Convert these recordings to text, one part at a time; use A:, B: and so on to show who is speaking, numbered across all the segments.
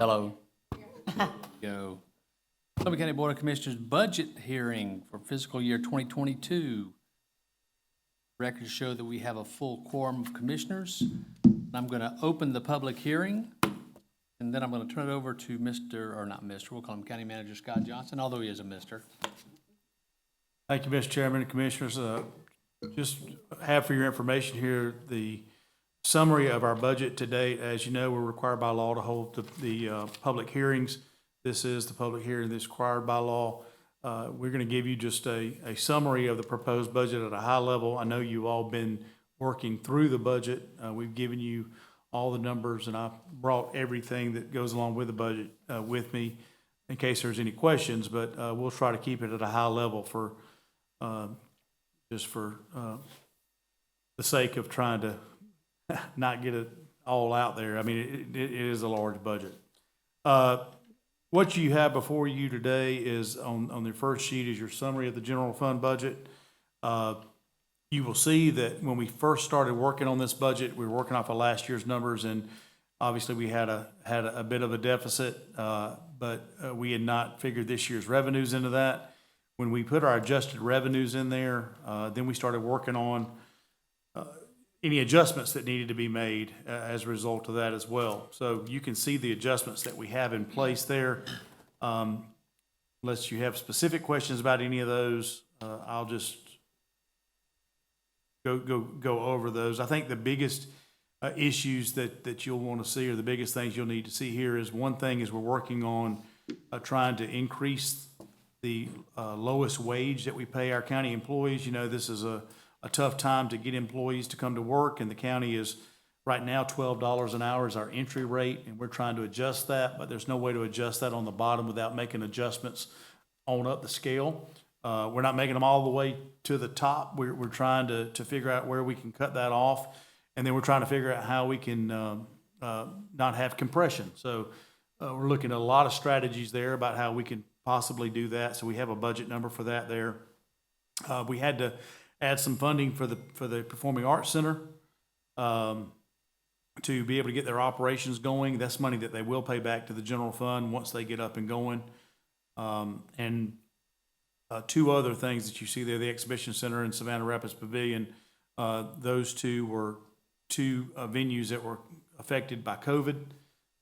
A: Hello. Go. Sullivan County Board of Commissioners budget hearing for fiscal year 2022. Records show that we have a full quorum of commissioners. I'm going to open the public hearing, and then I'm going to turn it over to we'll call him County Manager Scott Johnson, although he is a Mr.
B: Thank you, Mr. Chairman and Commissioners. Just have for your information here the summary of our budget to date. As you know, we're required by law to hold the public hearings. This is the public hearing that's required by law. We're going to give you just a summary of the proposed budget at a high level. I know you've all been working through the budget. We've given you all the numbers, and I've brought everything that goes along with the budget with me in case there's any questions, but we'll try to keep it at a high level for just for the sake of trying to not get it all out there. I mean, it is a large budget. What you have before you today is on the first sheet is your summary of the general fund budget. You will see that when we first started working on this budget, we were working off of last year's numbers, and obviously we had a bit of a deficit, but we had not figured this year's revenues into that. When we put our adjusted revenues in there, then we started working on any adjustments that needed to be made as a result of that as well. So you can see the adjustments that we have in place there. Unless you have specific questions about any of those, I'll just go over those. I think the biggest issues that you'll want to see, or the biggest things you'll need to see here, is one thing is we're working on trying to increase the lowest wage that we pay our county employees. You know, this is a tough time to get employees to come to work, and the county is right now $12 an hour is our entry rate, and we're trying to adjust that, but there's no way to adjust that on the bottom without making adjustments on up the scale. We're not making them all the way to the top. We're trying to figure out where we can cut that off, and then we're trying to figure out how we can not have compression. So we're looking at a lot of strategies there about how we can possibly do that. So we have a budget number for that there. We had to add some funding for the Performing Arts Center to be able to get their operations going. That's money that they will pay back to the general fund once they get up and going. And two other things that you see there, the Exhibition Center and Savannah Rapids Pavilion, those two were two venues that were affected by COVID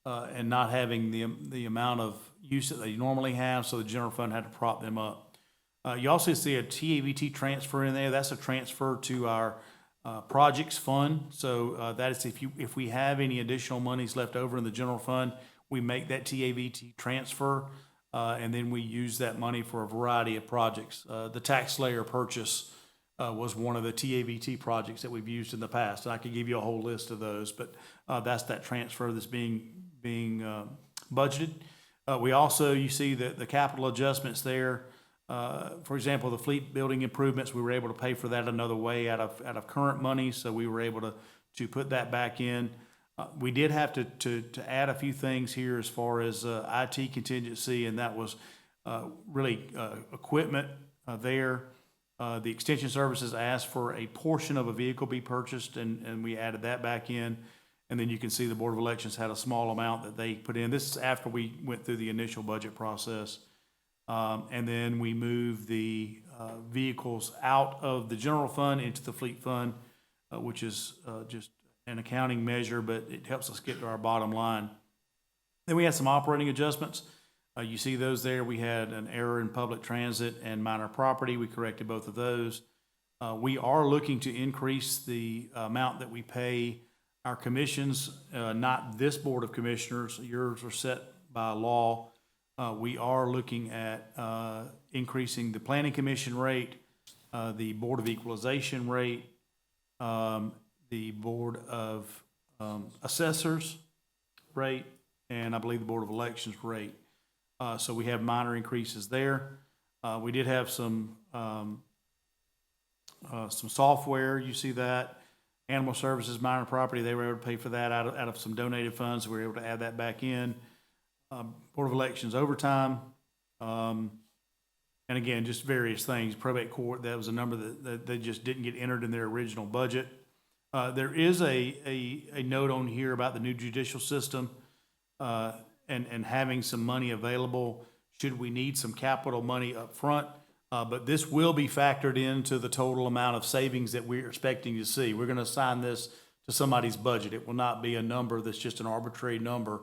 B: and not having the amount of use that they normally have, so the general fund had to prop them up. You also see a TAVT transfer in there. That's a transfer to our projects fund. So that is if we have any additional monies left over in the general fund, we make that TAVT transfer, and then we use that money for a variety of projects. The tax layer purchase was one of the TAVT projects that we've used in the past. And I could give you a whole list of those, but that's that transfer that's being budgeted. We also, you see the capital adjustments there. For example, the fleet building improvements, we were able to pay for that another way out of current money, so we were able to put that back in. We did have to add a few things here as far as IT contingency, and that was really equipment there. The extension services asked for a portion of a vehicle be purchased, and we added that back in. And then you can see the Board of Elections had a small amount that they put in. This is after we went through the initial budget process. And then we moved the vehicles out of the general fund into the fleet fund, which is just an accounting measure, but it helps us get to our bottom line. Then we had some operating adjustments. You see those there. We had an error in public transit and minor property. We corrected both of those. We are looking to increase the amount that we pay our commissions, not this Board of Commissioners. Yours are set by law. We are looking at increasing the Planning Commission rate, the Board of Equalization rate, the Board of Assessors rate, and I believe the Board of Elections rate. So we have minor increases there. We did have some software. You see that. Animal Services, minor property, they were able to pay for that out of some donated funds. So we were able to add that back in. Board of Elections overtime, and again, just various things. Probate court, that was a number that they just didn't get entered in their original budget. There is a note on here about the new judicial system. and having some money available should we need some capital money up front. But this will be factored into the total amount of savings that we're expecting to see. We're gonna assign this to somebody's budget. It will not be a number that's just an arbitrary number.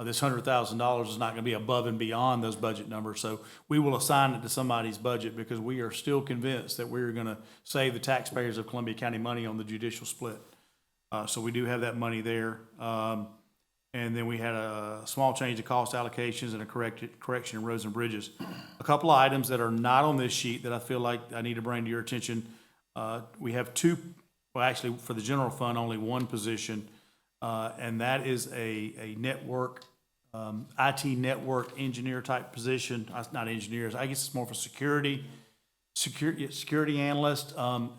B: This $100,000 is not gonna be above and beyond those budget numbers. So we will assign it to somebody's budget because we are still convinced that we're gonna save the taxpayers of Columbia County money on the judicial split. So we do have that money there. And then we had a small change of cost allocations and a correction in roads and bridges. A couple of items that are not on this sheet that I feel like I need to bring to your attention. We have two, well, actually, for the general fund, only one position, and that is a network, IT network engineer type position. Not engineers, I guess it's more of a security analyst.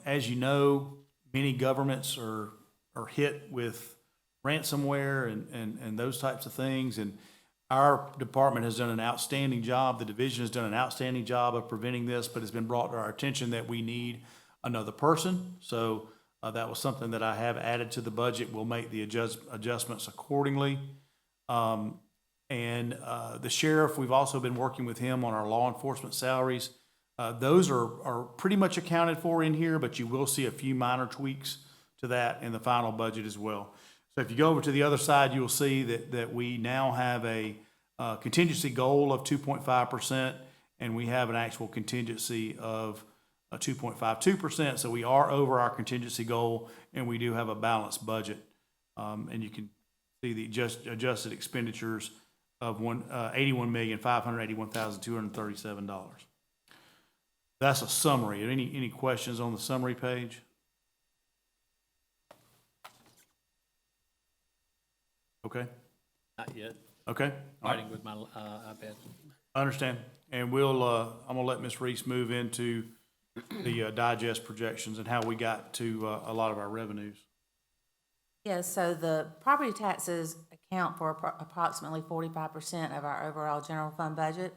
B: As you know, many governments are hit with ransomware and those types of things. And our department has done an outstanding job. The division has done an outstanding job of preventing this, but it's been brought to our attention that we need another person. So that was something that I have added to the budget. We'll make the adjustments accordingly. And the sheriff, we've also been working with him on our law enforcement salaries. Those are pretty much accounted for in here, but you will see a few minor tweaks to that in the final budget as well. So if you go over to the other side, you'll see that we now have a contingency goal of 2.5%, and we have an actual contingency of 2.52%. So we are over our contingency goal, and we do have a balanced budget. And you can see the adjusted expenditures of $81,581,237. That's a summary. Any questions on the summary page? Okay.
A: Not yet.
B: Okay. All right.
A: Writing with my iPad.
B: I understand. And we'll, I'm gonna let Ms. Reese move into the digest projections and how we got to a lot of our revenues.
C: Yes, so the property taxes account for approximately 45% of our overall general fund budget.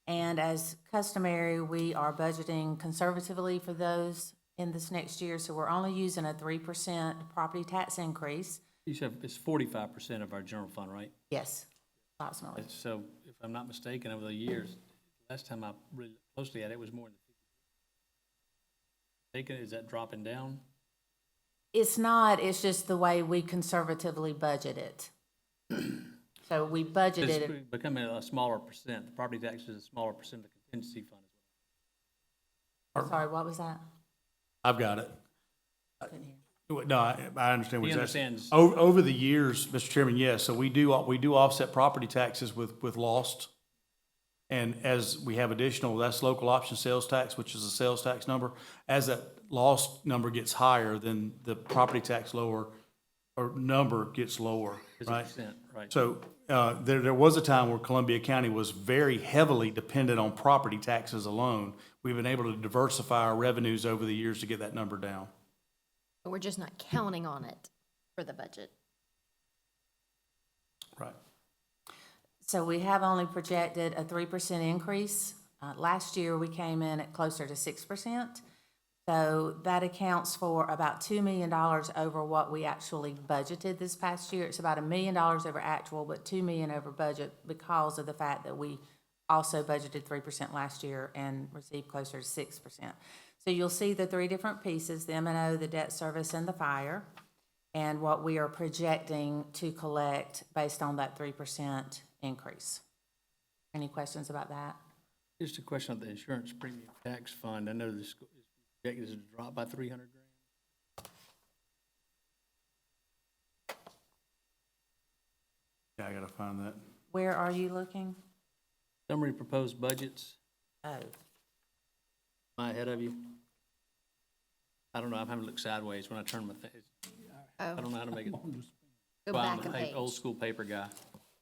C: And as customary, we are budgeting conservatively for those in this next year. So we're only using a 3% property tax increase.
A: You said it's 45% of our general fund, right?
C: Yes, approximately.
A: So if I'm not mistaken, over the years, last time I really looked closely at it, it was more than 50. Is that dropping down?
C: It's not, it's just the way we conservatively budget it. So we budgeted it.
A: It's becoming a smaller percent. The property tax is a smaller percent of the contingency fund as well.
C: Sorry, what was that?
B: I've got it.
C: Couldn't hear.
B: No, I understand what
A: He
B: you're saying.
A: understands.
B: Over the years, Mr. Chairman, yes, so we do offset property taxes with lost. And as we have additional, that's local option sales tax, which is a sales tax number. As that lost number gets higher, then the property tax number gets lower, right?
A: Right.
B: So there was a time where Columbia County was very heavily dependent on property taxes alone. We've been able to diversify our revenues over the years to get that number down.
D: But we're just not counting on it for the budget.
B: Right.
C: So we have only projected a 3% increase. Last year, we came in at closer to 6%. So that accounts for about $2 million over what we actually budgeted this past year. It's about $1 million over actual, but $2 million over budget because of the fact that we also budgeted 3% last year and received closer to 6%. So you'll see the three different pieces, the M&O, the debt service, and the fire, and what we are projecting to collect based on that 3% increase. Any questions about that?
A: Just a question on the insurance premium tax fund. I know this is projected to drop by $300,000.
B: Yeah, I gotta find that.
C: Where are you looking?
A: Summary proposed budgets.
C: Oh,
A: Am I ahead of you? I don't know. I'm having to look sideways when I turn my face. I don't know how to make it.
D: Go
A: Well, I'm
D: back a
A: a
D: page.
A: old school paper guy.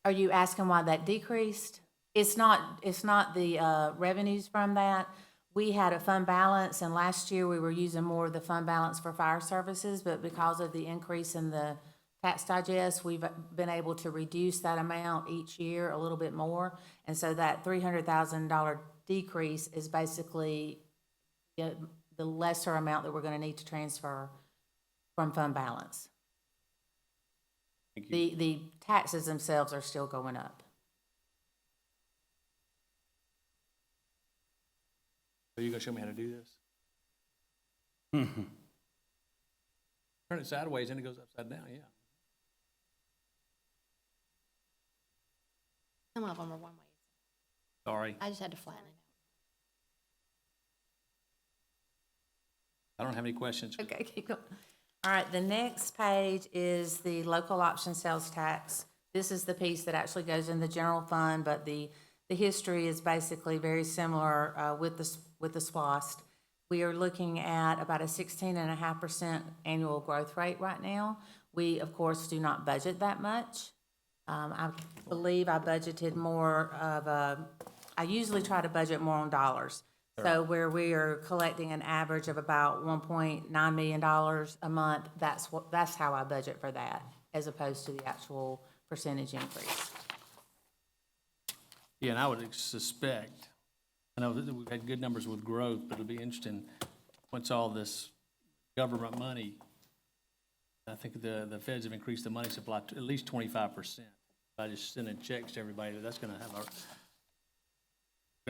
C: are you asking why that decreased? It's not the revenues from that. We had a fund balance, and last year we were using more of the fund balance for fire services, but because of the increase in the tax digest, we've been able to reduce that amount each year a little bit more. And so that $300,000 decrease is basically the lesser amount that we're gonna need to transfer from fund balance.
A: Thank you.
C: The taxes themselves are still going up.
A: Are you gonna show me how to do this? Turn it sideways and it goes upside down, yeah.
D: Some of them are one way.
A: Sorry,
D: I just had to flatten it.
A: I don't have any questions.
C: Okay, keep going. All right, the next page is the local option sales tax. This is the piece that actually goes in the general fund, but the history is basically very similar with the SPOST. We are looking at about a 16.5% annual growth rate right now. We, of course, do not budget that much. I believe I budgeted more of I usually try to budget more on dollars. So where we are collecting an average of about $1.9 million a month, that's how I budget for that, as opposed to the actual percentage increase.
A: Yeah, and I would suspect, I know that we've had good numbers with growth, but it'll be interesting, once all this government money, I think the feds have increased the money supply to at least 25%. By just sending checks to everybody, that's gonna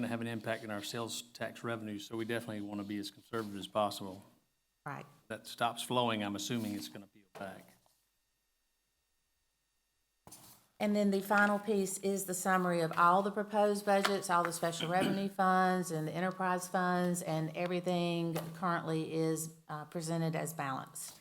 A: have an impact on our sales tax revenues, so we definitely wanna be as conservative as possible.
C: Right.
A: That stops flowing, I'm assuming it's gonna peel back.
C: And then the final piece is the summary of all the proposed budgets, all the special revenue funds and the enterprise funds, and everything currently is presented as balanced.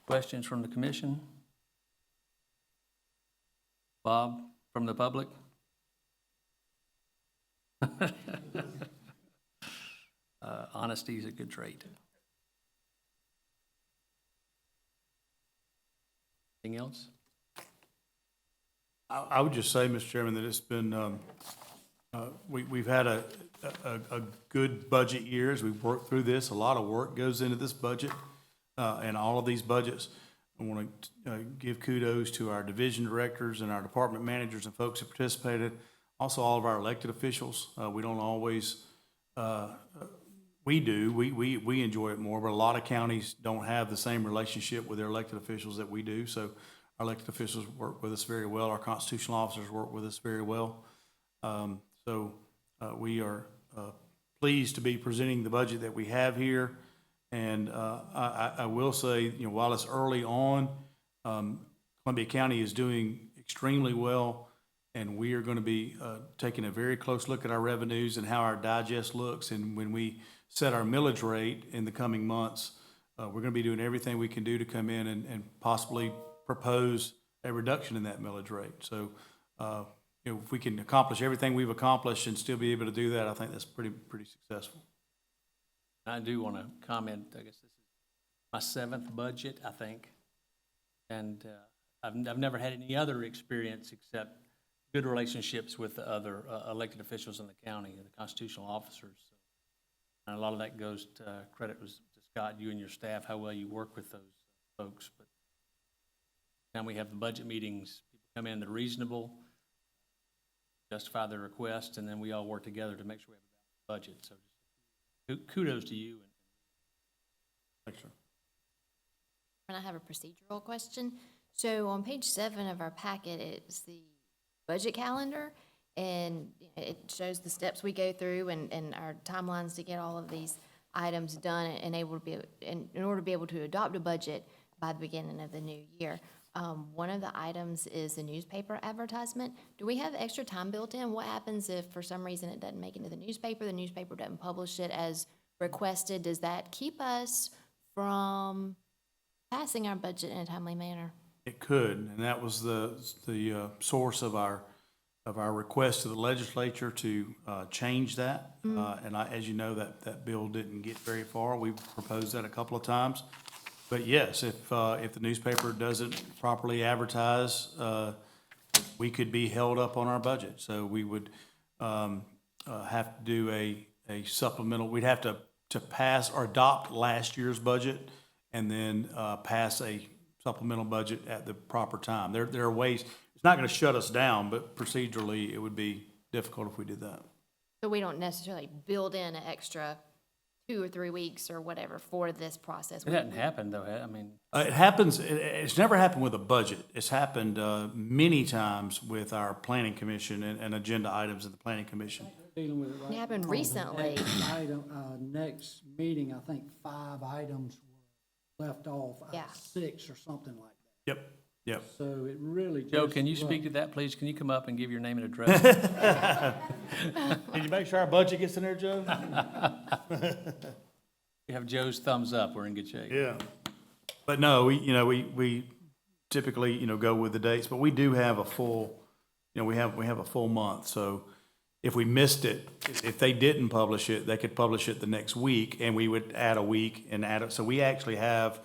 A: Questions from the commission? Bob, from the public? Honesty is a good trait. Anything else?
B: I would just say, Mr. Chairman, that it's been, we've had a good budget year as we've worked through this. A lot of work goes into this budget, and all of these budgets. I want to give kudos to our division directors and our department managers and folks that participated. Also, all of our elected officials. We don't always, we do, we enjoy it more, but a lot of counties don't have the same relationship with their elected officials that we do. So our elected officials work with us very well. Our constitutional officers work with us very well. We are pleased to be presenting the budget that we have here. And I will say, while it's early on, Columbia County is doing extremely well, and we are going to be taking a very close look at our revenues and how our digest looks. And when we set our millage rate in the coming months, we're going to be doing everything we can do to come in and possibly propose a reduction in that millage rate. So, if we can accomplish everything we've accomplished and still be able to do that, I think that's pretty successful.
A: I do want to comment, I guess this is my 7th budget, I think. And I've never had any other experience except good relationships with the other elected officials in the county and the constitutional officers. And a lot of that goes to credit was to Scott, you and your staff, how well you work with those folks. But now we have the budget meetings, people come in, they're reasonable, justify their request, and then we all work together to make sure we have a balanced budget. So kudos to you.
B: Thanks, sir.
D: And I have a procedural question. So on page 7 of our packet, it's the budget calendar, and it shows the steps we go through and our timelines to get all of these items done and able to be, in order to be able to adopt a budget by the beginning of the new year. One of the items is the newspaper advertisement. Do we have extra time built in? What happens if for some reason it doesn't make it into the newspaper doesn't publish it as requested? Does that keep us from passing our budget in a timely manner?
B: It could, and that was the source of our request to the legislature to change that. And as you know, that bill didn't get very far. We proposed that a couple of times. But yes, if the newspaper doesn't properly advertise, we could be held up on our budget. So we would have to do a supplemental. We'd have to pass or adopt last year's budget and then pass a supplemental budget at the proper time. There are ways. It's not going to shut us down, but procedurally it would be difficult if we did that.
D: So we don't necessarily build in an extra 2 or 3 weeks or whatever for this process.
A: It hadn't happened, though, I mean,
B: It happens, it's never happened with a budget. It's happened many times with our planning commission and agenda items in the planning commission.
E: Dealing with it right
D: It happened
E: now.
D: recently.
E: Next meeting, I think 5 items were left off,
D: Yeah.
E: 6 or something like that.
B: Yep, yep.
E: So it really just.
A: Joe, can you speak to that, please? Can you come up and give your name and address?
B: Did you make sure our budget gets in there, Joe?
A: We have Joe's thumbs up, we're in good shape.
B: Yeah. But no, we typically, go with the dates, but we do have a full, we have a full month. So if we missed it, if they didn't publish it, they could publish it the next week, and we would add a week and add it. So we actually have,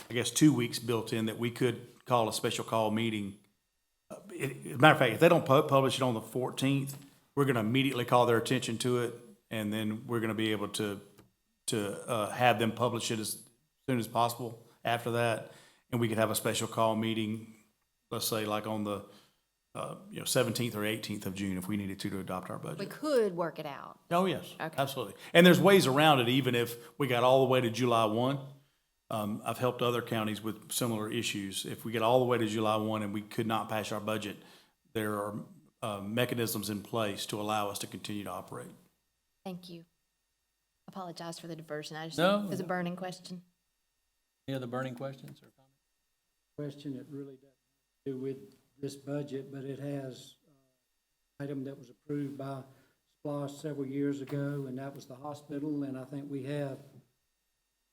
B: I guess, 2 weeks built in that we could call a special call meeting. As a matter of fact, if they don't publish it on the 14th, we're going to immediately call their attention to it, and then we're going to be able to have them publish it as soon as possible after that, and we could have a special call meeting, let's say like on the 17th or 18th of June if we needed to adopt our
D: We
B: budget.
D: could work it out.
B: Oh, yes,
D: Okay.
B: absolutely. And there's ways around it, even if we got all the way to July 1. I've helped other counties with similar issues. If we get all the way to July 1 and we could not pass our budget, there are mechanisms in place to allow us to continue to operate.
D: Thank you. Apologize for the diversion. I just,
A: No.
D: it was a burning question.
A: Any other burning questions or comments?
E: Question that really doesn't do with this budget, but it has item that was approved by SPLOST several years ago, and that was the hospital, and I think we have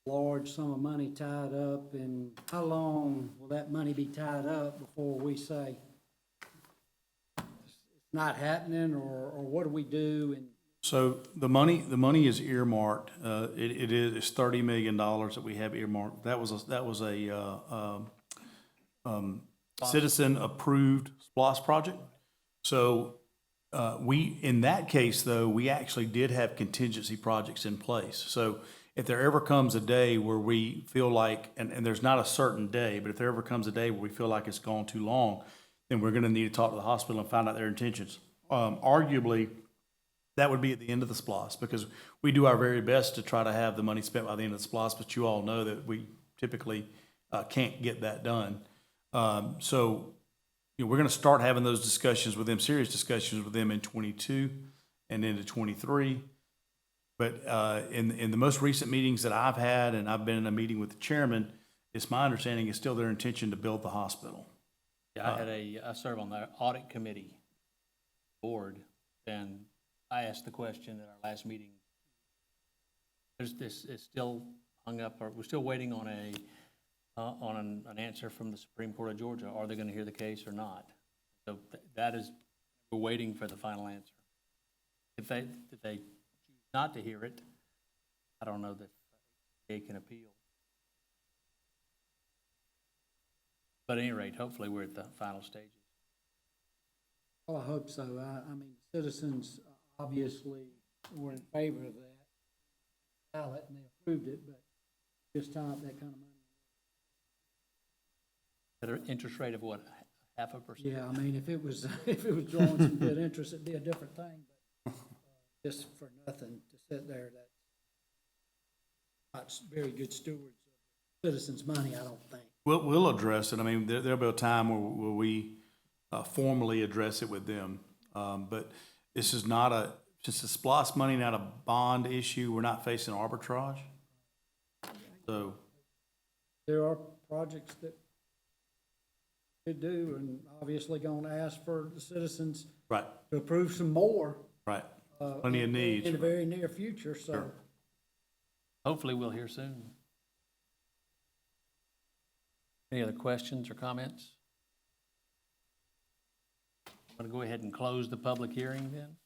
E: large sum of money tied up, and how long will that money be tied up before we say it's not happening, or what do we do? And
B: So the money is earmarked. It's $30 million that we have earmarked. That was a citizen-approved SPLOST project. So in that case, though, we actually did have contingency projects in place. So if there ever comes a day where we feel like, and there's not a certain day, but if there ever comes a day where we feel like it's gone too long, then we're gonna need to talk to the hospital and find out their intentions. Arguably, that would be at the end of the SPLOST, because we do our very best to try to have the money spent by the end of the SPLOST, but you all know that we typically can't get that done. So we're going to start having those discussions with them, serious discussions with them in 22 and into 23. But in the most recent meetings that I've had, and I've been in a meeting with the chairman, it's my understanding it's still their intention to build the hospital.
A: Yeah, I serve on the audit committee board, and I asked the question at our last meeting. This is still hung up, or we're still waiting on an answer from the Supreme Court of Georgia. Are they going to hear the case or not? So that is, we're waiting for the final answer. If they choose not to hear it, I don't know that they can appeal. But at any rate, hopefully we're at the final stages.
E: well, I hope so. I mean, citizens obviously were in favor of that ballot, and they approved it, but just tying up that kind of money.
A: At an interest rate of what, 0.5%?
E: Yeah, I mean, if it was drawing some good interest, it'd be a different thing, but just for nothing to sit there, that's not very good stewards of citizens' money, I don't think.
B: We'll address it. I mean, there'll be a time where we formally address it with them. But this is not since the SPLOST money, not a bond issue, we're not facing arbitrage. So,
E: There are projects that could do, and obviously gonna ask for the citizens
B: right,
E: to approve some more.
B: right. Plenty of needs.
E: In the very near future, so.
B: Sure.
A: Hopefully we'll hear soon. Any other questions or comments? I'm going to go ahead and close the public hearing then.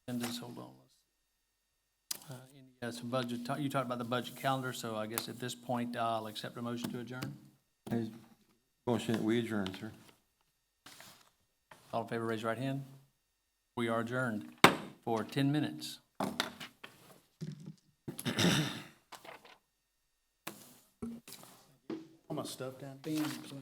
A: And just hold on. Some budget, you talked about the budget calendar, so I guess at this point, I'll accept a motion to adjourn.
F: Motion that we adjourn, sir.
A: All in favor, raise your right hand. We are adjourned for 10 minutes.
B: All my stuff down.
E: Being class.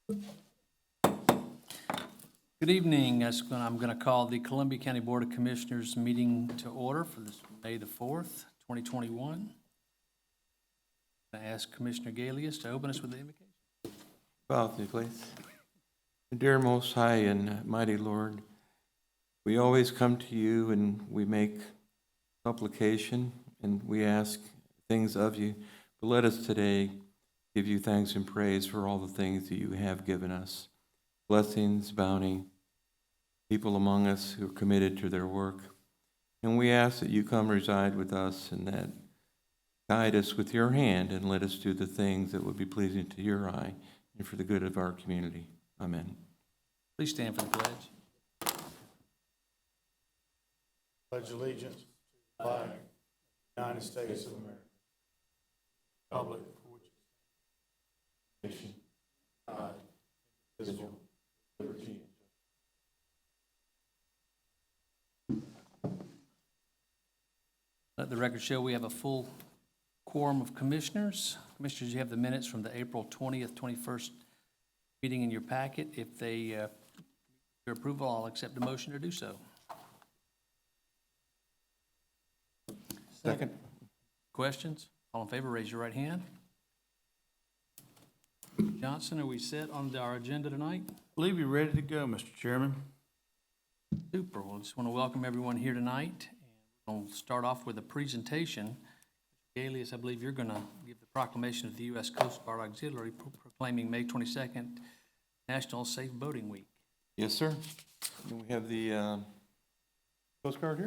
A: Good evening. I'm going to call the Columbia County Board of Commissioners meeting to order for this May the 4th, 2021. I ask Commissioner Galius to open us with the invocation.
F: Bow with me, please. Dear Most High and Mighty Lord, we always come to you and we make supplication and we ask things of you. But let us today give you thanks and praise for all the things that you have given us. Blessings, bounty, people among us who are committed to their work. And we ask that you come reside with us and that guide us with your hand and let us do the things that would be pleasing to your eye and for the good of our community. Amen.
A: Please stand for the pledge.
B: Pledge allegiance to the flag of the United States of America. Republic for which it stands, nation, God, indivisible, liberty.
A: Let the record show we have a full quorum of commissioners. Commissioners, you have the minutes from the April 20th, 21st meeting in your packet. If they, your approval, I'll accept a motion to do so.
F: Second.
A: Questions? All in favor, raise your right hand. Johnson, are we set on our agenda tonight?
B: I believe you're ready to go, Mr. Chairman.
A: Super. Well, I just want to welcome everyone here tonight. And we'll start off with a presentation. Galius, I believe you're going to give the proclamation of the U.S. Coast Guard Auxiliary proclaiming May 22nd National Safe Boating Week.
F: Yes, sir. And we have the Coast Guard here.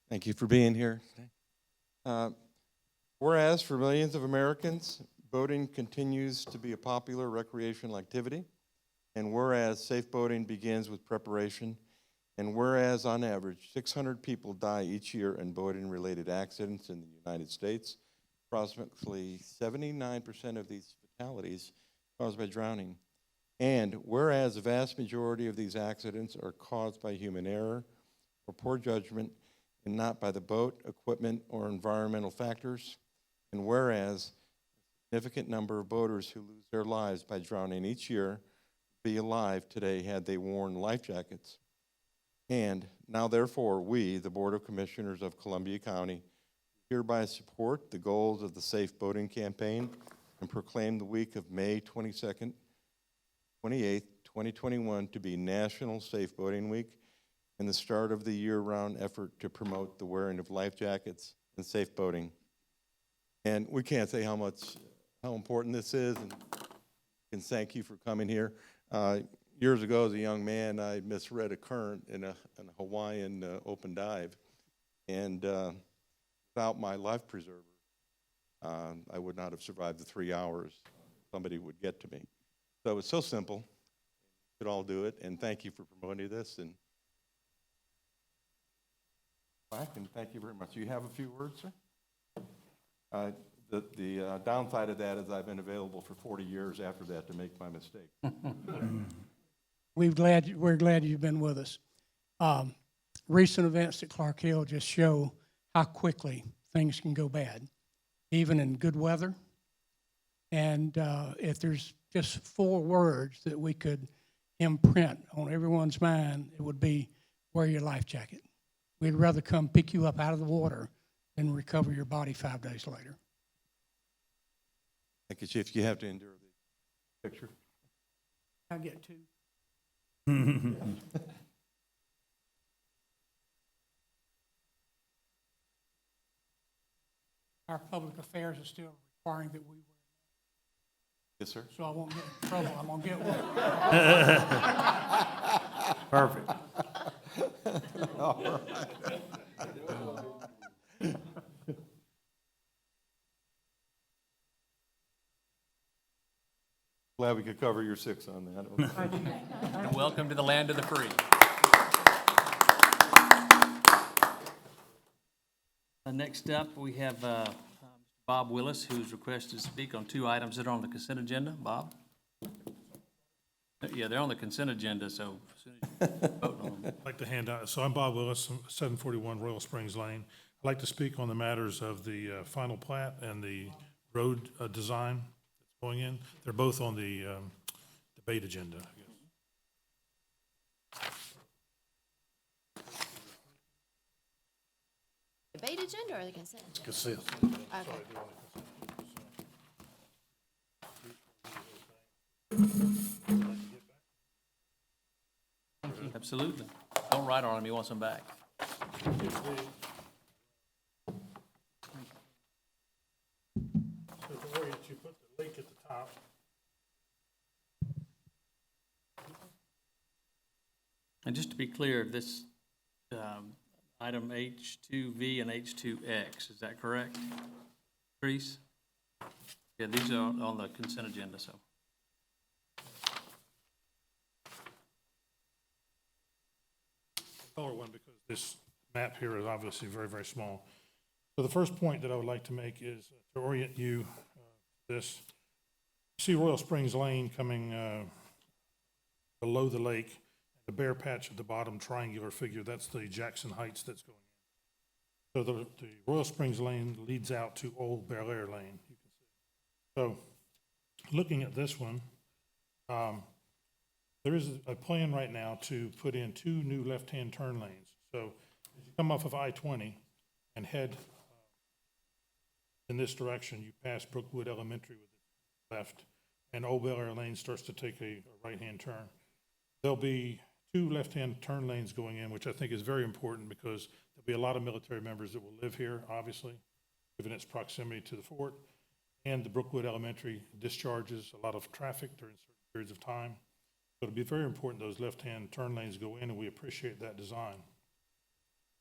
F: Thank you for being here today. Whereas for millions of Americans, boating continues to be a popular recreational activity, and whereas safe boating begins with preparation, and whereas on average 600 people die each year in boating-related accidents in the United States, approximately 79% of these fatalities caused by drowning, and whereas the vast majority of these accidents are caused by human error or poor judgment, and not by the boat, equipment, or environmental factors. And whereas a significant number of boaters who lose their lives by drowning each year would be alive today had they worn life jackets. And now therefore, we, the Board of Commissioners of Columbia County, hereby support the goals of the Safe Boating Campaign and proclaim the week of May 22nd, 28th, 2021 to be National Safe Boating Week and the start of the year-round effort to promote the wearing of life jackets and safe boating. And we can't say how important this is, and thank you for coming here. Years ago, as a young man, I misread a current in a Hawaiian open dive, and without my life preserver, I would not have survived the 3 hours. Somebody would get to me. So it's so simple. You could all do it, and thank you for promoting this. And thank you very much. Do you have a few words, sir? The downside of that is I've been available for 40 years after that to make my mistake.
G: We're glad you've been with us. Recent events at Clark Hill just show how quickly things can go bad, even in good weather. And if there's just 4 words that we could imprint on everyone's mind, it would be wear your life jacket. We'd rather come pick you up out of the water than recover your body 5 days later.
F: Thank you, Chief. You have to endure the picture.
G: I get 2. Our public affairs is still requiring that we wear.
F: Yes, sir.
G: So I won't get in trouble. I'm gonna get one.
B: Perfect.
F: All right. Glad we could cover your 6 on that.
A: And welcome to the land of the free. Next up, we have Bob Willis, who's requested to speak on 2 items that are on the consent agenda. Bob? Yeah, they're on the consent agenda, so as soon as you vote on them.
H: I'd like to hand out, so I'm Bob Willis, 741 Royal Springs Lane. I'd like to speak on the matters of the final plat and the road design that's going in. They're both on the debate agenda, I guess.
D: Debate agenda or the consent agenda?
H: Consent.
D: Okay.
A: Absolutely. Don't write on them, you want some back.
H: So the way that you put the link at the top.
A: And just to be clear, this, item H2V and H2X, is that correct? Reese? Yeah, these are on the consent agenda, so.
H: Color one because this map here is obviously very, very small. So the first point that I would like to make is to orient you this. See Royal Springs Lane coming below the lake, the bare patch at the bottom triangular figure, that's the Jackson Heights that's going in. So the Royal Springs Lane leads out to Old Bel Air Lane, you can see. So looking at this one, there is a plan right now to put in 2 new left-hand turn lanes. So as you come off of I-20 and head in this direction, you pass Brookwood Elementary with its left, and Old Bel Air Lane starts to take a right-hand turn. There'll be 2 left-hand turn lanes going in, which I think is very important because there'll be a lot of military members that will live here, obviously, given its proximity to the fort. And the Brookwood Elementary discharges a lot of traffic during certain periods of time. So it'll be very important those left-hand turn lanes go in, and we appreciate that design.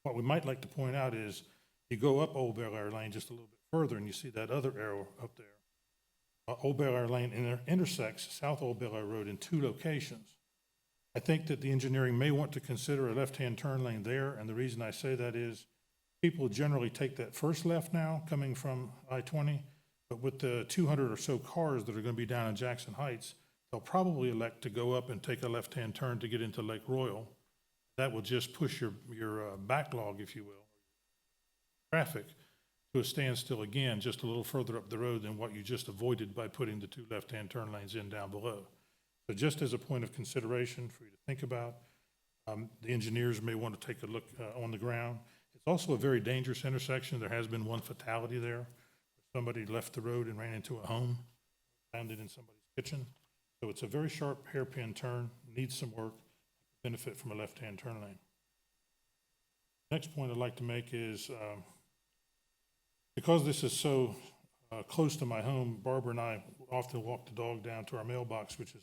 H: What we might like to point out is you go up Old Bel Air Lane just a little bit further, and you see that other arrow up there. Old Bel Air Lane intersects South Old Bel Air Road in 2 locations. I think that the engineering may want to consider a left-hand turn lane there, and the reason I say that is people generally take that first left now coming from I-20, but with the 200 or so cars that are going to be down in Jackson Heights, they'll probably elect to go up and take a left-hand turn to get into Lake Royal. That will just push your backlog, if you will, traffic to a standstill again, just a little further up the road than what you just avoided by putting the 2 left-hand turn lanes in down below. So just as a point of consideration for you to think about, the engineers may want to take a look on the ground. It's also a very dangerous intersection. There has been 1 fatality there. Somebody left the road and ran into a home, found it in somebody's kitchen. So it's a very sharp hairpin turn, needs some work, benefit from a left-hand turn lane. Next point I'd like to make is, because this is so close to my home, Barbara and I often walk the dog down to our mailbox, which is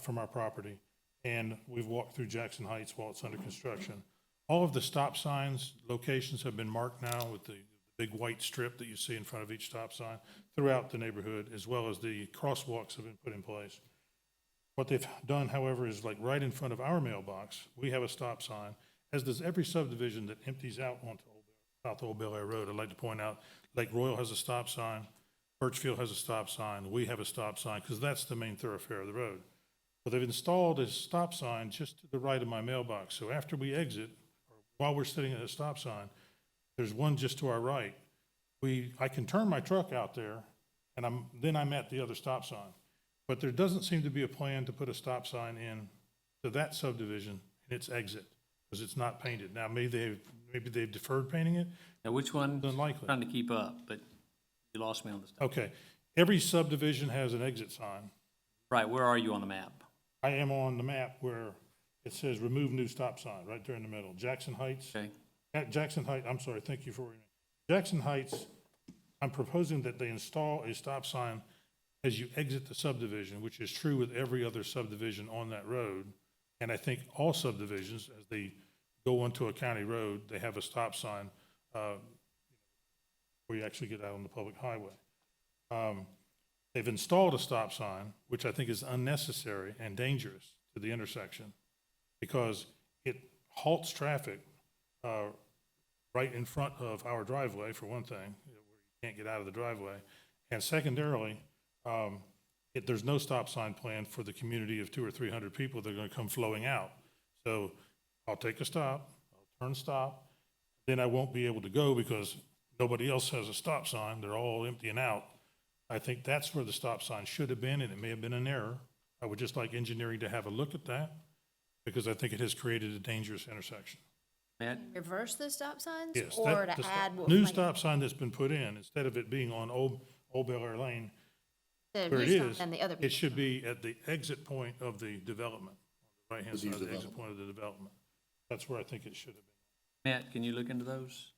H: from our property, and we've walked through Jackson Heights while it's under construction. All of the stop signs, locations have been marked now with the big white strip that you see in front of each stop sign throughout the neighborhood, as well as the crosswalks have been put in place. What they've done, however, is like right in front of our mailbox, we have a stop sign, as does every subdivision that empties out onto South Old Bel Air Road. I'd like to point out Lake Royal has a stop sign, Birchfield has a stop sign, we have a stop sign, because that's the main thoroughfare of the road. But they've installed a stop sign just to the right of my mailbox. So after we exit, or while we're sitting at a stop sign, there's one just to our right. I can turn my truck out there, and then I'm at the other stop sign. But there doesn't seem to be a plan to put a stop sign in to that subdivision in its exit, because it's not painted. Now, maybe they've deferred painting it.
A: Now, which one?
H: Unlikely.
A: Trying to keep up, but you lost me on this.
H: Okay, every subdivision has an exit sign.
A: Right, where are you on the map?
H: I am on the map where it says remove new stop sign, right there in the middle. Jackson Heights.
A: Okay,
H: At Jackson Heights, I'm sorry, thank you for reading. Jackson Heights, I'm proposing that they install a stop sign as you exit the subdivision, which is true with every other subdivision on that road. And I think all subdivisions, as they go onto a county road, they have a stop sign where you actually get out on the public highway. They've installed a stop sign, which I think is unnecessary and dangerous to the intersection because it halts traffic right in front of our driveway, for one thing, where you can't get out of the driveway. And secondarily, there's no stop sign planned for the community of 200 or 300 people that are gonna come flowing out. So I'll take a stop, I'll turn stop, then I won't be able to go because nobody else has a stop sign, they're all emptying out. I think that's where the stop sign should have been, and it may have been an error. I would just like engineering to have a look at that, because I think it has created a dangerous intersection.
A: Matt?
D: Reverse the stop signs
H: Yes,
D: or
H: that,
D: to
H: the
D: add what?
H: new
D: like,
H: stop sign that's been put in, instead of it being on Old Bel Air Lane,
D: the
H: where it
D: new stop
H: is,
D: and the other
H: it
D: people.
H: should be at the exit point of the development, on the right-hand side of the exit point of the development. That's where I think it should have been.
A: Matt, can you look into those?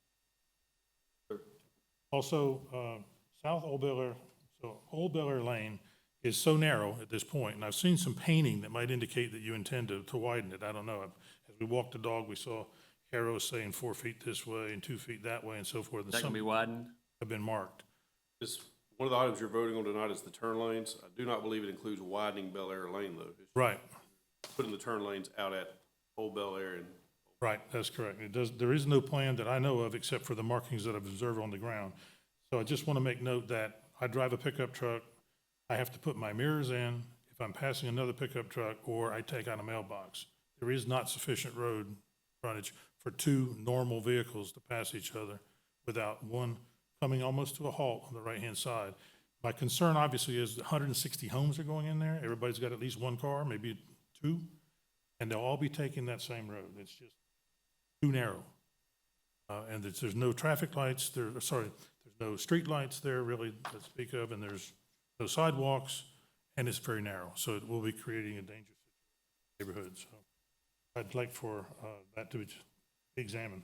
H: Also, South Old Bel Air, so Old Bel Air Lane is so narrow at this point, and I've seen some painting that might indicate that you intend to widen it. I don't know. As we walked the dog, we saw arrows saying 4 feet this way and 2 feet that way and so forth.
A: Is
H: And
A: that gonna
H: some
A: be widened?
H: have been marked.
I: This, one of the items you're voting on tonight is the turn lanes. I do not believe it includes widening Bel Air Lane, though. It's
H: Right,
I: putting the turn lanes out at Old Bel Air and
H: right, that's correct. There is no plan that I know of except for the markings that I've observed on the ground. So I just want to make note that I drive a pickup truck, I have to put my mirrors in if I'm passing another pickup truck, or I take out a mailbox. There is not sufficient road frontage for two normal vehicles to pass each other without one coming almost to a halt on the right-hand side. My concern obviously is 160 homes are going in there. Everybody's got at least one car, maybe two, and they'll all be taking that same road. It's just too narrow. And there's no traffic lights there, there's no street lights there really to speak of, and there's no sidewalks, and it's very narrow. So it will be creating a dangerous neighborhood. So I'd like for that to be examined.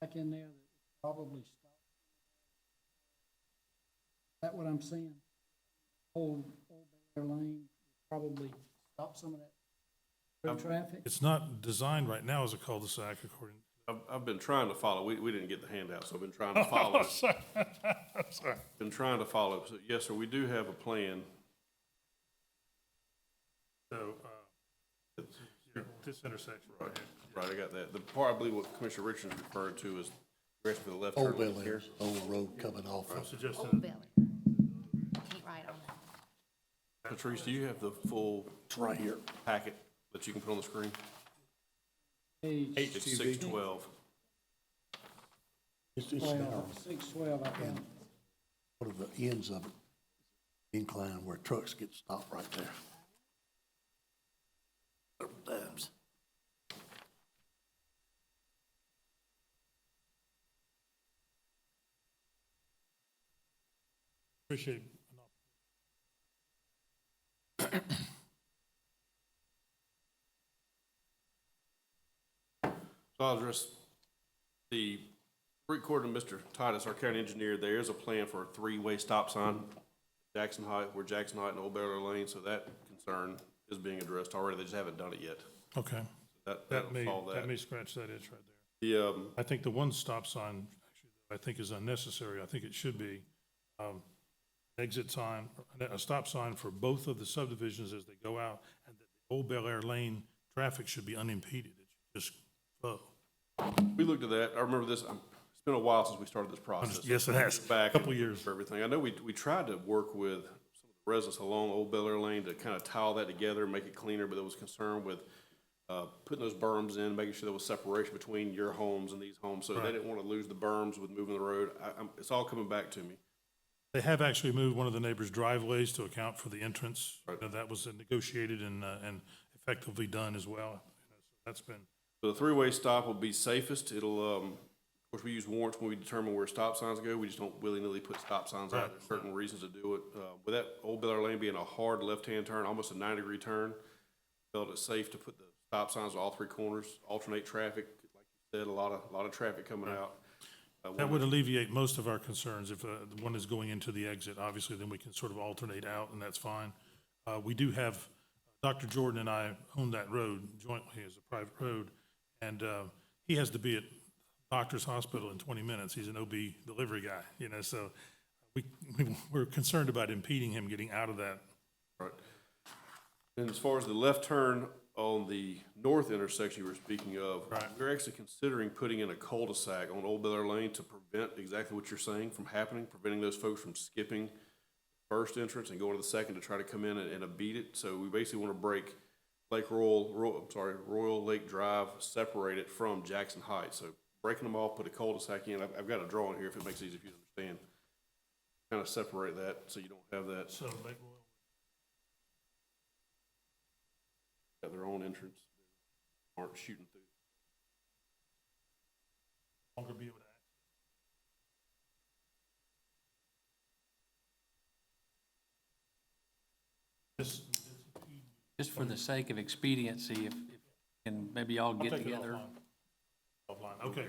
E: Back in there, that probably stop. Is that what I'm seeing? Old Bel Air Lane probably stop some of that through traffic?
H: It's not designed right now as a cul-de-sac according.
I: I've been trying to follow. We didn't get the handout, so I've been trying to follow.
H: I'm sorry.
I: Been trying to follow. So, yes, sir, we do have a plan.
H: So, this intersection right here.
I: Right, I got that. The part, I believe what Commissioner Richards is referring to is the rest of the left turn
J: Old
I: lane
J: Bel
I: here.
J: Air's old road coming off
H: I'm
J: of.
H: suggesting.
D: Old Bel Air. Can't write on that.
I: Patrice, do you have the full
J: It's right here.
I: packet that you can put on the screen?
E: Page
I: It's 612.
J: It's narrow.
E: 612, I think.
J: One of the ends of it, incline where trucks get stopped right there. Several times.
H: Appreciate.
I: So I'll address the recording of Mr. Titus, our county engineer. There is a plan for a three-way stop sign, Jackson Height, where Jackson Height and Old Bel Air Lane, so that concern is being addressed already. They just haven't done it yet.
H: Okay,
I: That'll
H: that
I: solve that.
H: may scratch that itch right there.
I: The,
H: I think the one stop sign, actually, I think is unnecessary. I think it should be, exit sign, a stop sign for both of the subdivisions as they go out, and that the Old Bel Air Lane traffic should be unimpeded. It should just flow.
I: we looked at that. I remember this, it's been a while since we started this process.
H: Yes, it has.
I: Back
H: Couple
I: and
H: years.
I: For everything. I know we tried to work with some of the residents along Old Bel Air Lane to kind of tie all that together and make it cleaner, but there was concern with putting those berms in, making sure there was separation between your homes and these homes. So they
H: Right.
I: didn't want to lose the berms with moving the road. It's all coming back to me.
H: They have actually moved one of the neighbors' driveways to account for the entrance.
I: Right.
H: That was negotiated and effectively done as well. So that's been,
I: So the three-way stop will be safest. It'll, of course, we use warrants when we determine where stop signs go. We just don't willy-nilly put stop signs out.
H: Right.
I: There's certain reasons to do it. With that Old Bel Air Lane being a hard left-hand turn, almost a 90-degree turn, felt it safe to put the stop signs on all three corners, alternate traffic. Like you said, a lot of traffic coming out.
H: that would alleviate most of our concerns. If one is going into the exit, obviously, then we can sort of alternate out, and that's fine. We do have, Dr. Jordan and I own that road jointly as a private road, and he has to be at doctor's hospital in 20 minutes. He's an OB delivery guy, so we're concerned about impeding him getting out of that.
I: Right. And as far as the left turn on the north intersection you were speaking of,
H: Right.
I: we're actually considering putting in a cul-de-sac on Old Bel Air Lane to prevent prevent exactly what you're saying from happening, preventing those folks from skipping first entrance and going to the second to try to come in and beat it. So we basically want to break Royal Lake Drive, separate it from Jackson Heights. So breaking them off, put a cul-de-sac in. I've got a drawing here if it makes it easy for you to understand. Kind of separate that so you don't have that.
H: So Lake Royal.
I: Got their own entrance. Aren't shooting through.
H: Longer be able to access.
A: Just for the sake of expediency, if and maybe all
H: I'll
A: get
H: take it
A: together.
H: offline, okay.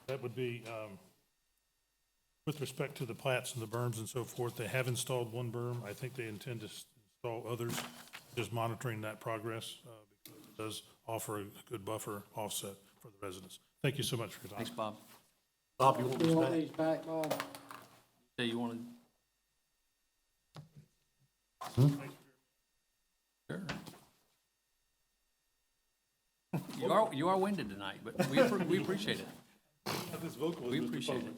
H: That would be, with respect to the plats and the berms and so forth, they have installed one berm. I think they intend to install others, just monitoring that progress, because it does offer a good buffer offset for the residents. Thank you so much for your time.
A: Thanks, Bob.
J: Bob, you want
E: You
J: this
E: want
J: back?
E: these back, Bob?
A: So you wanted? Sure. You are winded tonight, but we appreciate it. We appreciate it.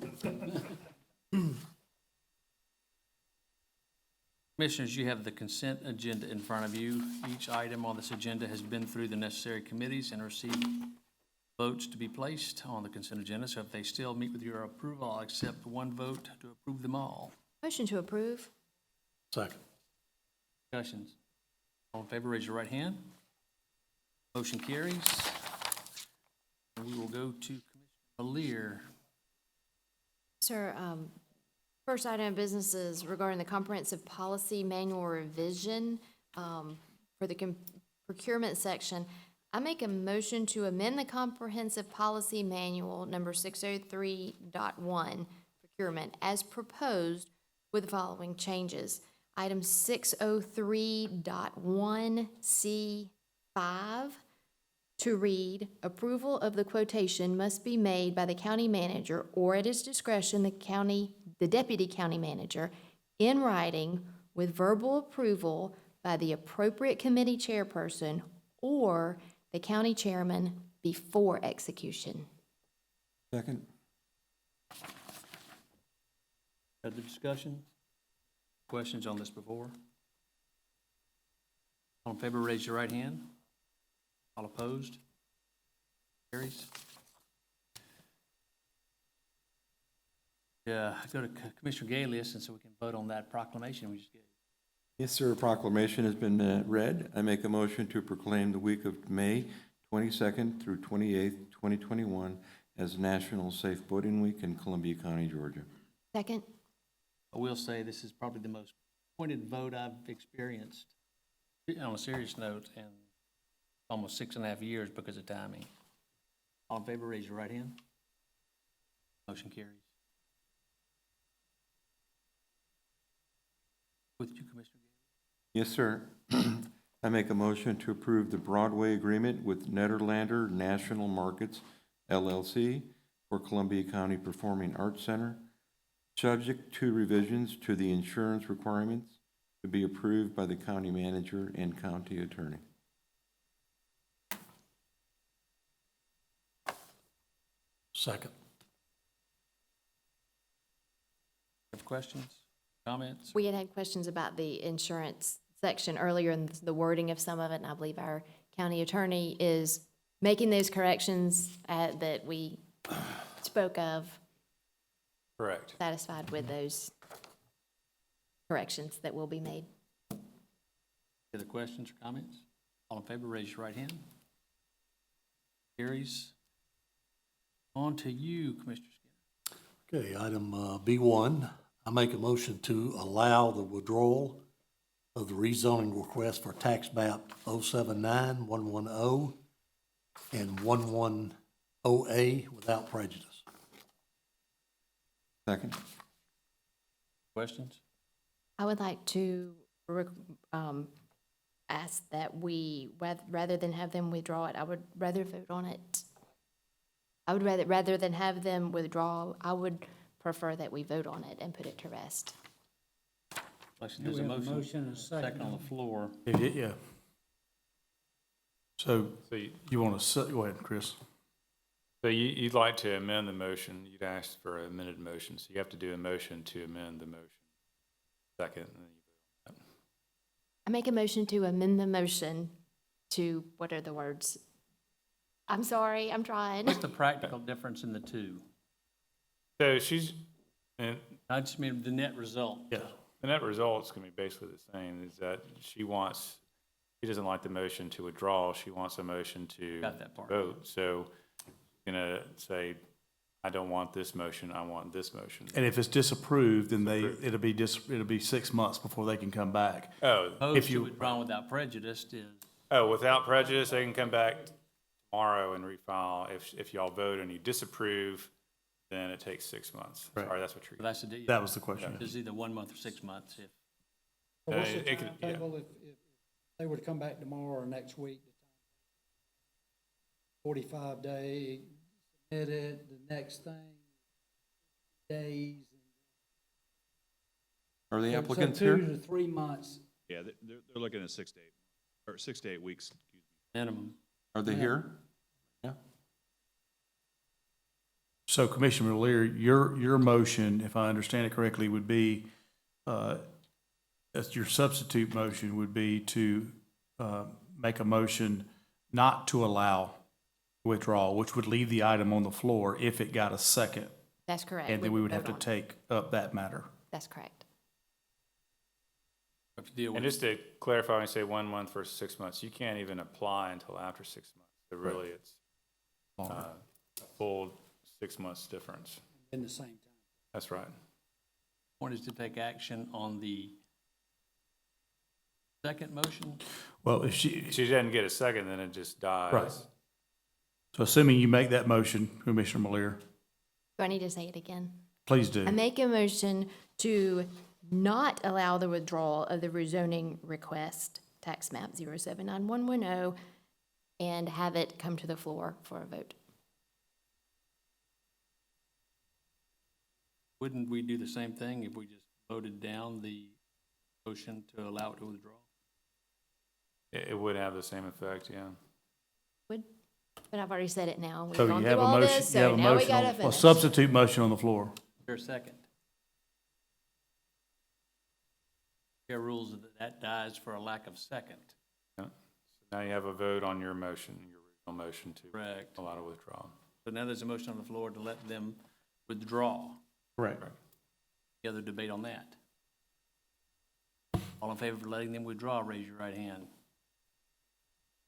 A: Commissioners, you have the consent agenda in front of you. Each item on this agenda has been through the necessary committees and received votes to be placed on the consent agenda. So if they still meet with your approval, I'll accept one vote to approve them all.
D: Motion to approve.
J: Second.
A: Discussions. All in favor, raise your right hand. Motion carries. And we will go to Commissioner Lear.
D: Sir, first item of business is regarding the comprehensive policy manual revision for the procurement section. I make a motion to amend the comprehensive policy manual number 603.1 procurement as proposed with the following changes. Item 603.1C5 to read, approval of the quotation must be made by the county manager or at his discretion, the deputy county manager in writing with verbal approval by the appropriate committee chairperson or the county chairman before execution.
F: Second?
A: Other discussion? Questions on this before? All in favor, raise your right hand. All opposed? Carries. Yeah, go to Commissioner Galius, and so we can vote on that proclamation we just gave.
F: Yes, sir. A proclamation has been read. I make a motion to proclaim the week of May 22nd through 28th, 2021 as National Safe Boating Week in Columbia County, Georgia.
D: Second.
A: I will say this is probably the most pointed vote I've experienced, on a serious note, in almost 6.5 years because of timing. All in favor, raise your right hand. Motion carries. With you, Commissioner.
F: Yes, sir. I make a motion to approve the Broadway agreement with Nederlander National Markets, LLC, for Columbia County Performing Arts Center, subject to revisions to the insurance requirements to be approved by the county manager and county attorney.
J: Second.
A: Have questions, comments?
D: We had questions about the insurance section earlier and the wording of some of it, and I believe our county attorney is making those corrections that we spoke of.
F: Correct.
D: Satisfied with those corrections that will be made.
A: Other questions or comments? All in favor, raise your right hand. Carries. On to you, Commissioner Skinner.
J: Okay, item B1, I make a motion to allow the withdrawal of the rezoning request for tax map 079, 110, and 110A without prejudice.
F: Second?
A: Questions?
D: I would like to ask that we, rather than have them withdraw it, I would rather vote on it. I would rather than have them withdraw, I would prefer that we vote on it and put it to rest.
A: There's a
E: We have a
A: motion.
E: motion and a second.
A: On the floor.
B: Yeah. So you want to, go ahead, Chris.
K: So you'd like to amend the motion, you'd ask for an amended motion, so you have to do a motion to amend the motion. Second, and then you vote on that.
D: I make a motion to amend the motion to, what are the words? I'm sorry, I'm trying.
A: What's the practical difference in the two?
K: So and
A: I just mean the net result.
B: Yeah.
K: the net result's gonna be basically the same, is that she doesn't like the motion to withdraw, she wants a motion to
A: Got that part.
K: vote. So you're gonna say, I don't want this motion, I want this motion.
B: And if it's disapproved, then it'll be 6 months before they can come back.
K: Oh,
A: Opposed to
B: you-
A: withdrawn without prejudice is,
K: without prejudice, they can come back tomorrow and refile. If y'all vote and you disapprove, then it takes 6 months.
B: Right.
K: Sorry, that's what you're.
A: that's the deal.
B: That was the question.
A: It's either 1 month or 6 months. If
E: Well, what's the
K: it could- yeah.
E: timetable if they were to come back tomorrow or next week? 45 day, submit it, the next thing, days.
F: Are the
E: So
F: applicants
E: 2
F: here?
E: to 3 months.
L: Yeah, they're looking at 6 to 8, or 6 to 8 weeks, excuse me.
A: minimum.
F: Are they here? Yeah.
B: So Commissioner Lear, your motion, if I understand it correctly, would be, that's your substitute motion would be to make a motion not to allow withdrawal, which would leave the item on the floor if it got a second.
D: That's correct.
B: And then we would have
D: vote
B: to
D: on it.
B: take up that matter.
D: That's correct.
A: If you deal
K: And
A: with
K: just to clarify, when you say 1 month versus 6 months, you can't even apply until after 6 months. So really, it's a full 6 months difference.
E: In the same time.
K: That's right.
A: point is to take action on the second motion.
B: Well, if she,
K: If she doesn't get a second, then it just dies.
B: Right. so assuming you make that motion, Commissioner Lear,
D: Do I need to say it again?
B: please do.
D: I make a motion to not allow the withdrawal of the rezoning request, tax map 079110, and have it come to the floor for a vote.
A: Wouldn't we do the same thing if we just voted down the motion to allow it to withdraw?
K: It would have the same effect, yeah.
D: Would, but I've already said it now. We've
B: So
D: gone
B: you
D: through
B: have a
D: all
B: motion,
D: this,
B: you have
D: so
B: a
D: now we
B: motion,
D: gotta
B: a
D: finish.
B: substitute motion on the floor.
A: Is there a second? Chair rules that dies for a lack of second.
K: Yeah. So now you have a vote on your motion, your original motion to
A: Correct.
K: allow a withdrawal.
A: So now there's a motion on the floor to let them withdraw.
B: Correct.
A: Any other debate on that? All in favor of letting them withdraw, raise your right hand.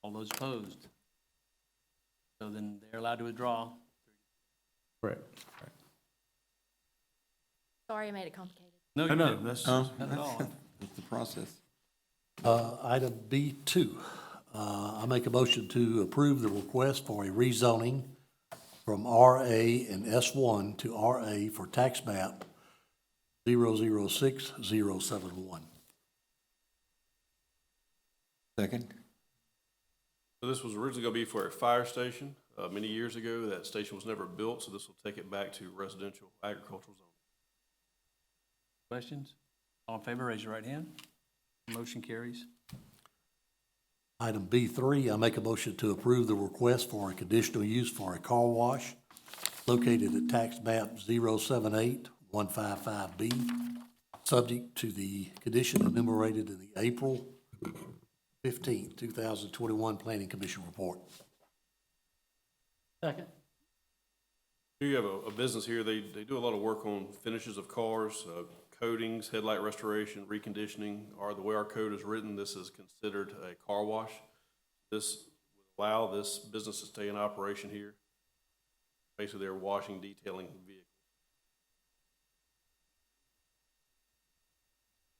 A: All those opposed? So then they're allowed to withdraw.
B: Correct.
D: Sorry I made it complicated.
A: No,
B: No,
A: you
B: no,
A: didn't.
B: that's,
A: Not at all.
F: That's the process.
J: Item B2, I make a motion to approve the request for a rezoning from RA and S1 to RA for tax map 006071.
F: Second?
I: So this was originally going to be for a fire station, many years ago. That station was never built, so this will take it back to residential agricultural zone.
A: Questions? All in favor, raise your right hand. Motion carries.
J: Item B3, I make a motion to approve the request for a conditional use for a car wash located at tax map 078155B, subject to the condition enumerated in the April 15, 2021 Planning Commission report.
E: Second.
I: You have a business here, they do a lot of work on finishes of cars, coatings, headlight restoration, reconditioning, or the way our code is written, this is considered a car wash. This would allow this business to stay in operation here. Basically, they're washing, detailing vehicles.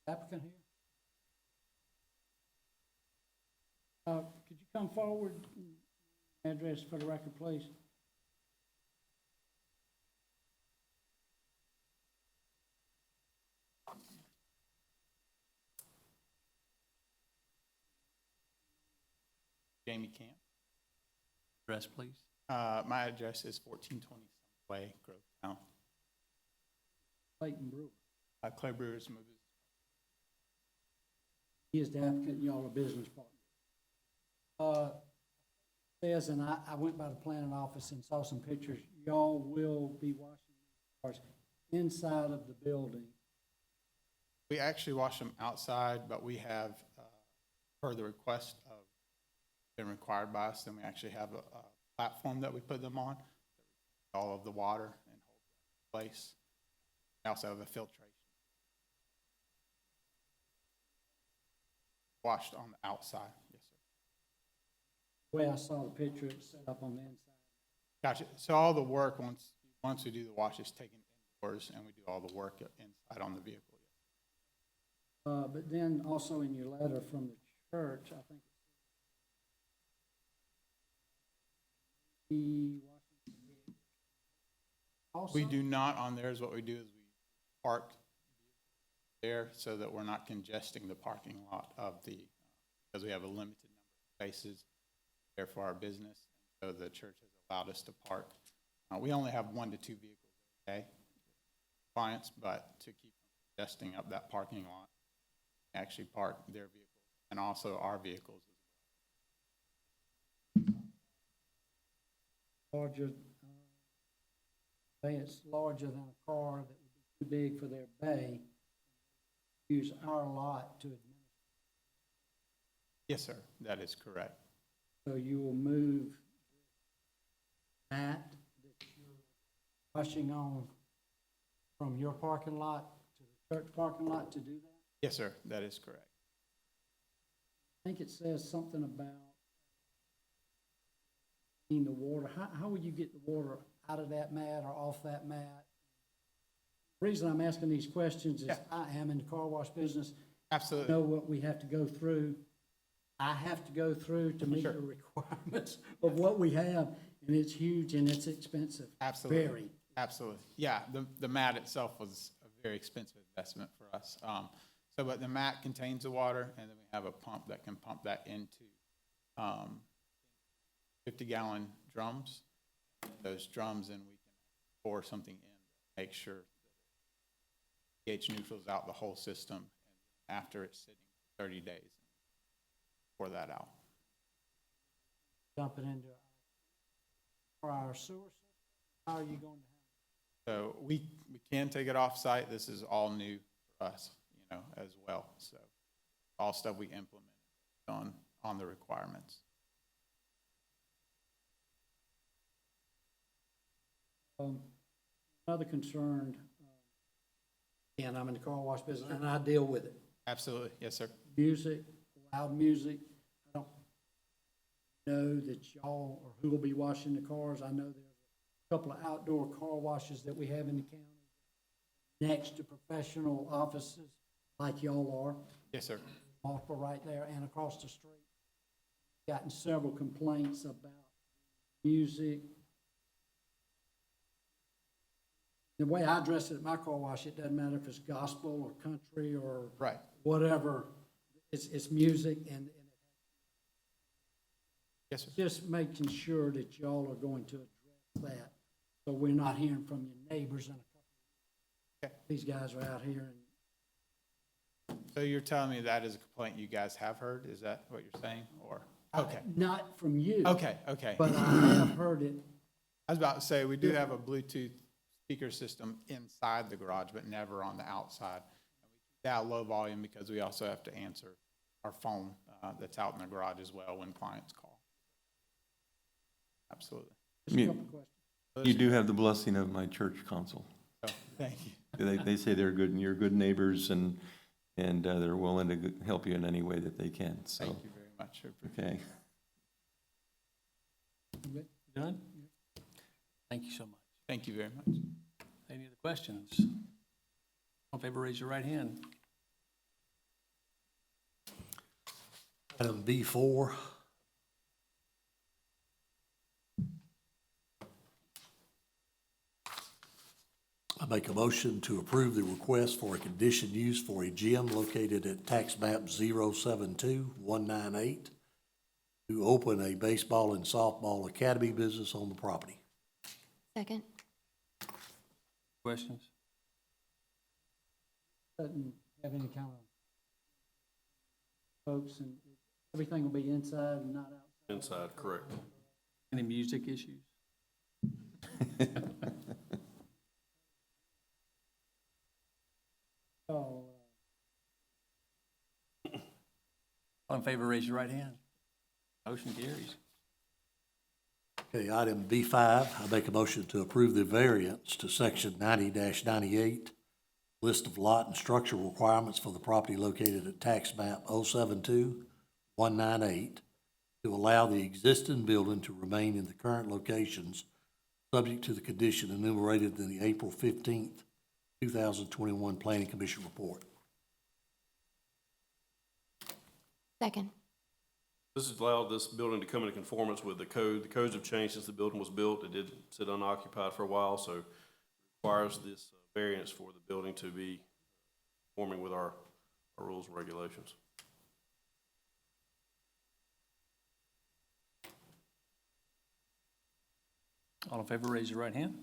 E: Applicant here? Could you come forward, address for the record, please?
M: Jamie Camp.
A: Address, please.
M: My address is 1420 Way, Grovetown.
E: Clayton Brewer.
M: Clay Brewer is my business.
E: He is the applicant, y'all are business partners. says, and I went by the planning office and saw some pictures, y'all will be washing cars inside of the building.
M: We actually wash them outside, but we have, per the request of, been required by us, then we actually have a platform that we put them on, all of the water and hold it in place. We also have a filtration. Washed on the outside, yes, sir.
E: The way I saw the picture, it's set up on the inside.
M: Gotcha. So all the work, once we do the wash, is taken indoors, and we do all the work inside on the vehicle.
E: But then also in your letter from the church, I think also,
M: We do not on theirs. What we do is we park there so that we're not congesting the parking lot of because we have a limited number of spaces there for our business. So the church has allowed us to park. We only have 1 to 2 vehicles a day, clients, but to keep congesting up that parking lot, actually park their vehicles and also our vehicles.
E: larger, say it's larger than a car that would be too big for their bay, use our lot to administer.
M: Yes, sir, that is correct.
E: So you will move that you're rushing on from your parking lot to the church parking lot to do that?
M: Yes, sir, that is correct.
E: I think it says something about the water. How would you get the water out of that mat or off that mat? The reason I'm asking these questions is I am in the car wash business.
M: Absolutely.
E: I know what we have to go through. I have to go through to meet the requirements of what we have, and it's huge and it's expensive.
M: Absolutely.
E: Very.
M: Absolutely. Yeah, the mat itself was a very expensive investment for us. But the mat contains the water, and then we have a pump that can pump that into 50-gallon drums. Those drums, and we can pour something in, make sure that pH neutrals out the whole system, and after it's sitting for 30 days, pour that out.
E: Dump it into our sewer system. How are you going to
M: So we can take it off-site. This is all new for us, as well. So all stuff we implement on the requirements.
E: Another concern, and I'm in the car wash business, and I deal with it.
M: Absolutely. Yes, sir.
E: Music, loud music. I don't know that y'all or who will be washing the cars. I know there's a couple of outdoor car washes that we have in the county next to professional offices like y'all are.
M: Yes, sir.
E: Multiple right there and across the street. Gotten several complaints about music. The way I dress it at my car wash, it doesn't matter if it's gospel or country or
M: Right.
E: whatever. It's music and
M: Yes, sir.
E: just making sure that y'all are going to address that. So we're not hearing from your neighbors in a couple.
M: Okay.
E: These guys are out here and
M: So you're telling me that is a complaint you guys have heard? Is that what you're saying? Or okay.
E: not from you.
M: Okay.
E: But I have heard it.
M: I was about to say, we do have a Bluetooth speaker system inside the garage, but never on the outside. And we keep that low volume because we also have to answer our phone that's out in the garage as well when clients call. Absolutely.
E: Just a couple of questions.
F: You do have the blessing of my church council.
M: So, thank you.
F: They say they're good, and you're good neighbors, and they're willing to help you in any way that they can, so.
M: Thank you very much. I appreciate it.
F: Okay.
A: Done? Thank you so much.
M: Thank you very much.
A: Any other questions? All in favor, raise your right hand.
J: Item B4. I make a motion to approve the request for a conditioned use for a gym located at tax map 072198 to open a baseball and softball academy business on the property.
D: Second.
A: Questions?
E: Doesn't have any kind of folks, and everything will be inside and not outside.
I: Inside, correct.
A: Any music issues?
E: So,
A: All in favor, raise your right hand. Motion carries.
J: Okay, item B5, I make a motion to approve the variance to section 90-98, list of lot and structure requirements for the property located at tax map 072198, to allow the existing building to remain in the current locations, subject to the condition enumerated in the April 15th, 2021 Planning Commission report.
D: Second.
I: This has allowed this building to come into conformance with the code. The codes have changed since the building was built. It did sit unoccupied for a while, so it requires this variance for the building to be conforming with our rules and regulations.
A: All in favor, raise your right hand.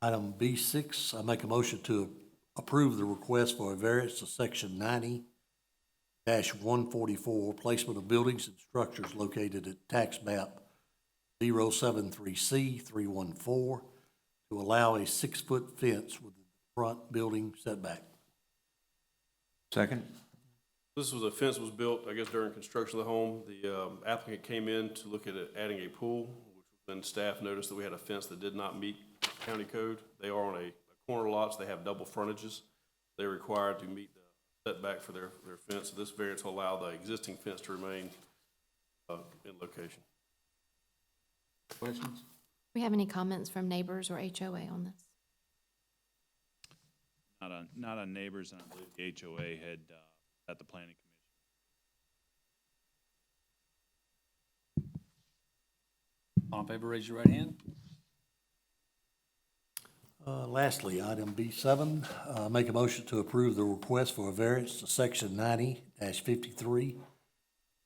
J: Item B6, I make a motion to approve the request for a variance to section 90-144, placement of buildings and structures located at tax map 073C314, to allow a 6-foot fence with the front building setback.
F: Second?
I: This was a fence that was built, I guess, during construction of the home. The applicant came in to look at adding a pool, which then staff noticed that we had a fence that did not meet county code. They are on a corner lot, so they have double frontages. They're required to meet the setback for their fence. So this variance will allow the existing fence to remain in location.
A: Questions?
D: Do we have any comments from neighbors or HOA on this?
L: Not on neighbors, and I believe the HOA had, at the planning commission.
A: All in favor, raise your right hand.
J: Lastly, item B7, make a motion to approve the request for a variance to section 90-53,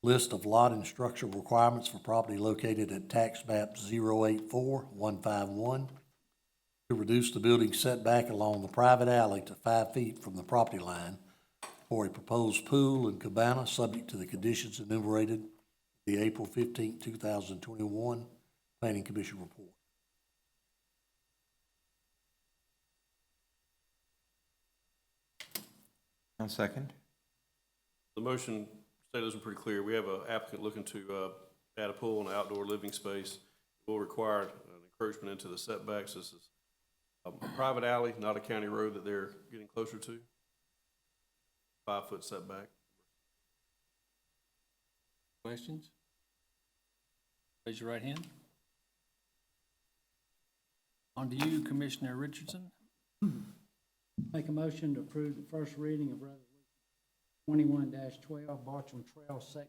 J: list of lot and structure requirements for property located at tax map 084151, to reduce the building setback along the private alley to 5 feet from the property line for a proposed pool and cabana, subject to the conditions enumerated in the April 15, 2021 Planning Commission report.
F: I'll second.
I: The motion stated was pretty clear. We have an applicant looking to add a pool and an outdoor living space. It will require an encroachment into the setbacks. This is a private alley, not a county road that they're getting closer to. 5-foot setback.
A: Questions? Raise your right hand. On to you, Commissioner Richardson.
E: make a motion to approve the first reading of resolution 21-12, Bartram Trail, section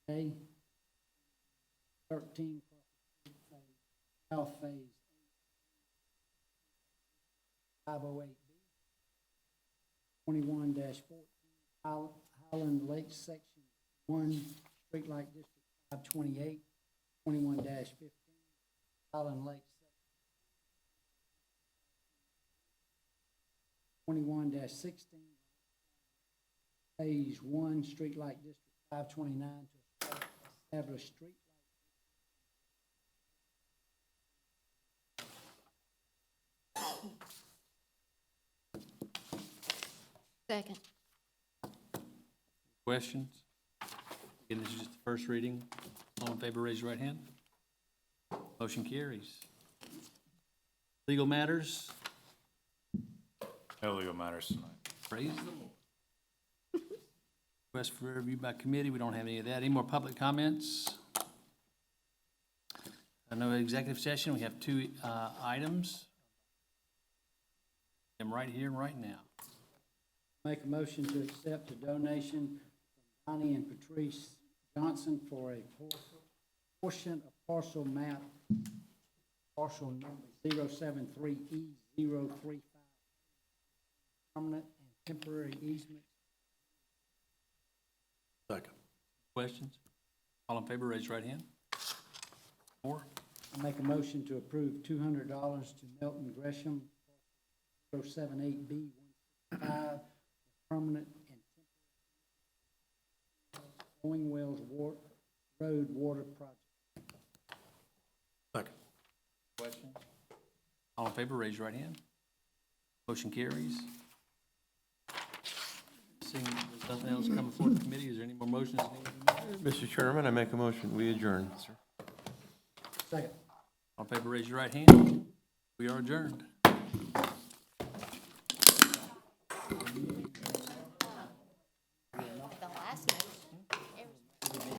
E: 460A, 13, south phase 508B, 21-14, Highland Lake, section 1, Streetlight District 528, 21-15, Highland Lake, 21-16, Phase 1, Streetlight District 529, to establish street.
D: Second.
A: Questions? Again, this is just the first reading. All in favor, raise your right hand. Motion carries. Legal matters,
K: No legal matters tonight.
A: praise the Lord. Request for review by committee, we don't have any of that. Any more public comments? No executive session, we have two items. I'm right here and right now.
E: Make a motion to accept a donation from Donnie and Patrice Johnson for a portion of parcel map, parcel number 073E035, permanent and temporary easement.
J: Second.
A: Questions? All in favor, raise your right hand. Four.
E: I make a motion to approve $200 to Milton Gresham, 078B165, permanent and temporary Owing Wells Road Water Project.
J: Second.
A: Questions? All in favor, raise your right hand. Motion carries. Seeing there's nothing else coming before the committee, is there any more motions needed?
F: Mr. Chairman, I make a motion, we adjourn, sir.
E: Second.
A: All in favor, raise your right hand. We are adjourned.